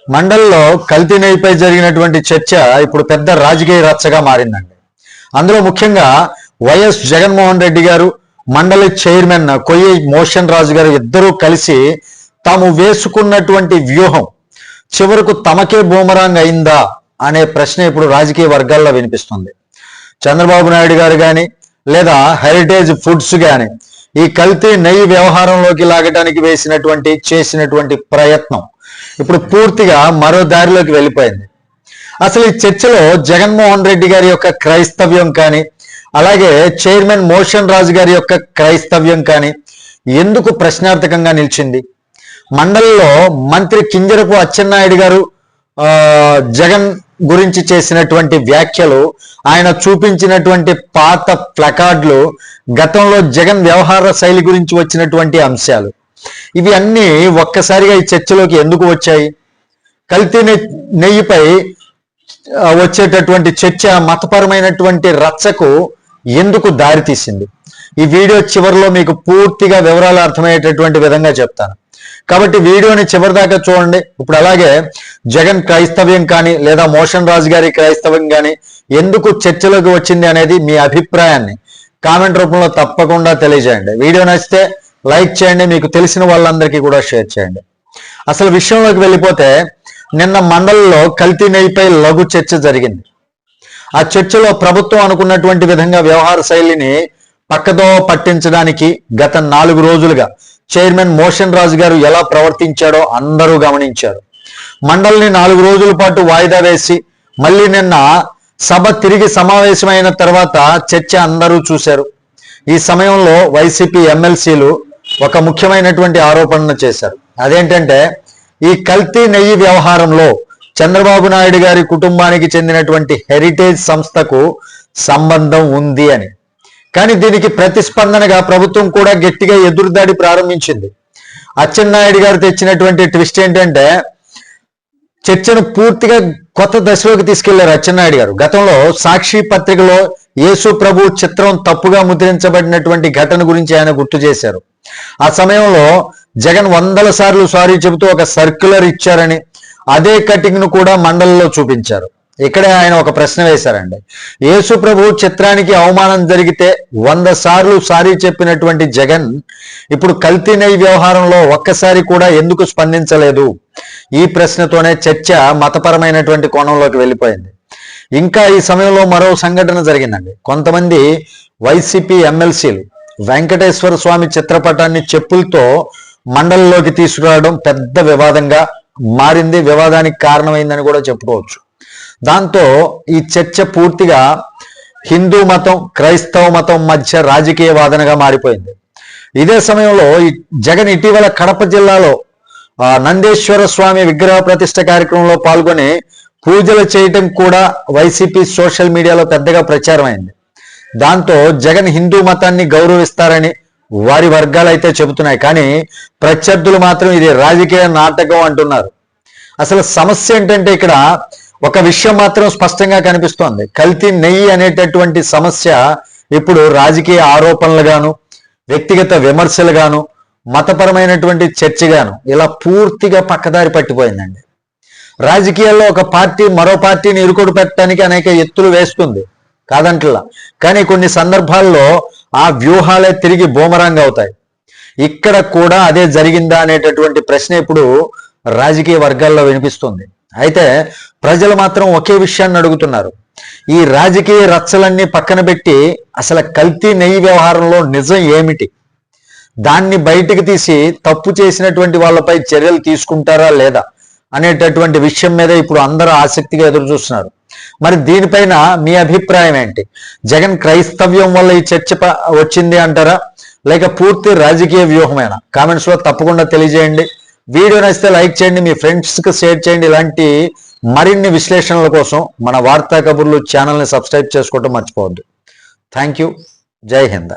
మండలిలో కల్తీ నెయ్యిపై జరిగినటువంటి చర్చ ఇప్పుడు పెద్ద రాజకీయ రచ్చగా మారిందండి. అందులో ముఖ్యంగా వైఎస్ జగన్మోహన్ రెడ్డి గారు, మండలి చైర్మన్ కొయ్యి మోషన్ రాజు గారు ఇద్దరూ కలిసి తాము వేసుకున్నటువంటి వ్యూహం చివరకు తమకే బూమరాంగ్ అయిందా అనే ప్రశ్న ఇప్పుడు రాజకీయ వర్గాల్లో వినిపిస్తుంది. చంద్రబాబు నాయుడు గారు కానీ లేదా హెరిటేజ్ ఫుడ్స్ కానీ ఈ కల్తీ నెయ్యి వ్యవహారంలోకి లాగడానికి చేసినటువంటి ప్రయత్నం ఇప్పుడు పూర్తిగా మరో దారిలోకి వెళ్ళిపోయింది. అసలు ఈ చర్చలో జగన్మోహన్ రెడ్డి గారి యొక్క క్రైస్తవ్యం కానీ అలాగే చైర్మన్ మోషన్ రాజు గారి యొక్క క్రైస్తవ్యం కానీ ఎందుకు ప్రశ్నార్థకంగా నిలిచింది? మండలిలో మంత్రి కింజరపు అచ్చెన్నాయుడు గారు జగన్ గురించి చేసినటువంటి వ్యాఖ్యలు, ఆయన చూపించినటువంటి పాత ప్లకార్డులు, గతంలో జగన్ వ్యవహార శైలి గురించి వచ్చినటువంటి అంశాలు, ఇవి అన్నీ ఒక్కసారిగా ఈ చర్చలోకి ఎందుకు వచ్చాయి? కల్తీ నెయ్యిపై వచ్చేటటువంటి చర్చ మతపరమైనటువంటి రచ్చకు ఎందుకు దారితీసింది? ఈ వీడియో చివరిలో మీకు పూర్తిగా వివరాలు అర్థమయ్యేటటువంటి విధంగా చెప్తాను, కాబట్టి వీడియోని చివరి దాకా చూడండి. ఇప్పుడు అలాగే జగన్ క్రైస్తవ్యం కానీ లేదా మోషన్ రాజు గారి క్రైస్తవ్యం కానీ ఎందుకు చర్చలోకి వచ్చింది అనేది మీ అభిప్రాయాన్ని కామెంట్ రూపంలో తప్పకుండా తెలియజేయండి. వీడియో నచ్చితే లైక్ చేయండి, మీకు తెలిసిన వాళ్ళందరికీ కూడా షేర్ చేయండి. అసలు విషయంలోకి వెళ్ళిపోతే, నిన్న మండలిలో కల్తీ నెయ్యిపై లఘు చర్చ జరిగింది. ఆ చర్చలో ప్రభుత్వం అనుకున్నటువంటి విధంగా వ్యవహార శైలిని పక్కదో పట్టించడానికి గత 4 రోజులుగా చైర్మన్ మోషన్ రాజు గారు ఎలా ప్రవర్తించాడో అందరూ గమనించారు. మండలిని 4 రోజుల పాటు వాయిదా వేసి మళ్ళీ నిన్న సభ తిరిగి సమావేశమైన తర్వాత చర్చ అందరూ చూశారు. ఈ సమయంలో వైసీపీ ఎమ్మెల్సీలు ఒక ముఖ్యమైనటువంటి ఆరోపణను చేశారు. అదేంటంటే, ఈ కల్తీ నెయ్యి వ్యవహారంలో చంద్రబాబు నాయుడు గారి కుటుంబానికి చెందినటువంటి హెరిటేజ్ సంస్థకు సంబంధం ఉంది అని. కానీ దీనికి ప్రతిస్పందనగా ప్రభుత్వం కూడా గట్టిగా ఎదురుదాడి ప్రారంభించింది. అచ్చెన్నాయుడు గారు తెచ్చినటువంటి ట్విస్ట్ ఏంటంటే, చర్చను పూర్తిగా కొత్త దశలోకి తీసుకెళ్లారు అచ్చెన్నాయుడు గారు. గతంలో సాక్షి పత్రికలో యేసు ప్రభు చిత్రం తప్పుగా ముద్రించబడినటువంటి ఘటన గురించి ఆయన గుర్తు చేశారు. ఆ సమయంలో జగన్ 100 సార్లు సారీ చెబుతూ ఒక సర్క్యులర్ ఇచ్చారని, అదే కటింగ్ ను కూడా మండలిలో చూపించారు. ఇక్కడే ఆయన ఒక ప్రశ్న వేశారండి. యేసు ప్రభు చిత్రానికి అవమానం జరిగితే 100 సార్లు సారీ చెప్పినటువంటి జగన్ ఇప్పుడు కల్తీ నెయ్యి వ్యవహారంలో ఒక్కసారి కూడా ఎందుకు స్పందించలేదు? ఈ ప్రశ్నతోనే చర్చ మతపరమైనటువంటి కోణంలోకి వెళ్ళిపోయింది. ఇంకా ఈ సమయంలో మరో సంఘటన జరిగిందండి. కొంతమంది వైసీపీ ఎమ్మెల్సీలు వెంకటేశ్వర స్వామి చిత్రపటాన్ని చెప్పులతో మండలిలోకి తీసుకురావడం పెద్ద వివాదంగా మారింది. వివాదానికి కారణమైందని కూడా చెప్పుకోవచ్చు. దాంతో ఈ చర్చ పూర్తిగా హిందూ మతం, క్రైస్తవ మతం మధ్య రాజకీయ వాదనగా మారిపోయింది. ఇదే సమయంలో జగన్ ఇటీవల కడప జిల్లాలో నందేశ్వర స్వామి విగ్రహ ప్రతిష్ఠ కార్యక్రమంలో పాల్గొని పూజలు చేయటం కూడా వైసీపీ సోషల్ మీడియాలో పెద్దగా ప్రచారం అయింది. దాంతో జగన్ హిందూ మతాన్ని గౌరవిస్తారని వారి వర్గాలు అయితే చెబుతున్నాయి. కానీ ప్రత్యర్థులు మాత్రం ఇది రాజకీయ నాటకం అంటున్నారు. అసలు సమస్య ఏంటంటే, ఇక్కడ ఒక విషయం మాత్రం స్పష్టంగా కనిపిస్తోంది. కల్తీ నెయ్యి అనేటటువంటి సమస్య ఇప్పుడు రాజకీయ ఆరోపణలుగాను, వ్యక్తిగత విమర్శలుగాను, మతపరమైనటువంటి చర్చగాను ఇలా పూర్తిగా పక్కదారి పట్టిపోయిందండి. రాజకీయాల్లో ఒక పార్టీ మరో పార్టీని ఇరుకొడు పెట్టడానికి అనేక ఎత్తులు వేస్తుంది, కాదంటలా. కానీ కొన్ని సందర్భాల్లో ఆ వ్యూహాలే తిరిగి బూమరాంగ్ అవుతాయి. ఇక్కడ కూడా అదే జరిగిందా అనేటటువంటి ప్రశ్న ఇప్పుడు రాజకీయ వర్గాల్లో వినిపిస్తుంది. అయితే ప్రజలు మాత్రం ఒకే విషయాన్ని అడుగుతున్నారు. ఈ రాజకీయ రచ్చలన్నీ పక్కన పెట్టి అసలు కల్తీ నెయ్యి వ్యవహారంలో నిజం ఏమిటి? దాన్ని బయటికి తీసి తప్పు చేసినటువంటి వాళ్ళపై చర్యలు తీసుకుంటారా లేదా అనేటటువంటి విషయం మీద ఇప్పుడు అందరూ ఆసక్తిగా ఎదురు చూస్తున్నారు. మరి దీనిపైన మీ అభిప్రాయం ఏంటి? జగన్ క్రైస్తవ్యం వల్ల ఈ చర్చ వచ్చింది అంటారా, లేక పూర్తి రాజకీయ వ్యూహమేనా? కామెంట్స్ లో తప్పకుండా తెలియజేయండి. వీడియో నచ్చితే లైక్ చేయండి, మీ ఫ్రెండ్స్కి షేర్ చేయండి. ఇలాంటి మరిన్ని విశ్లేషణల కోసం మన వార్తా కబుర్లు ఛానల్ని సబ్స్క్రైబ్ చేసుకోవడం మర్చిపోవద్దు. Thank you. జై హింద్.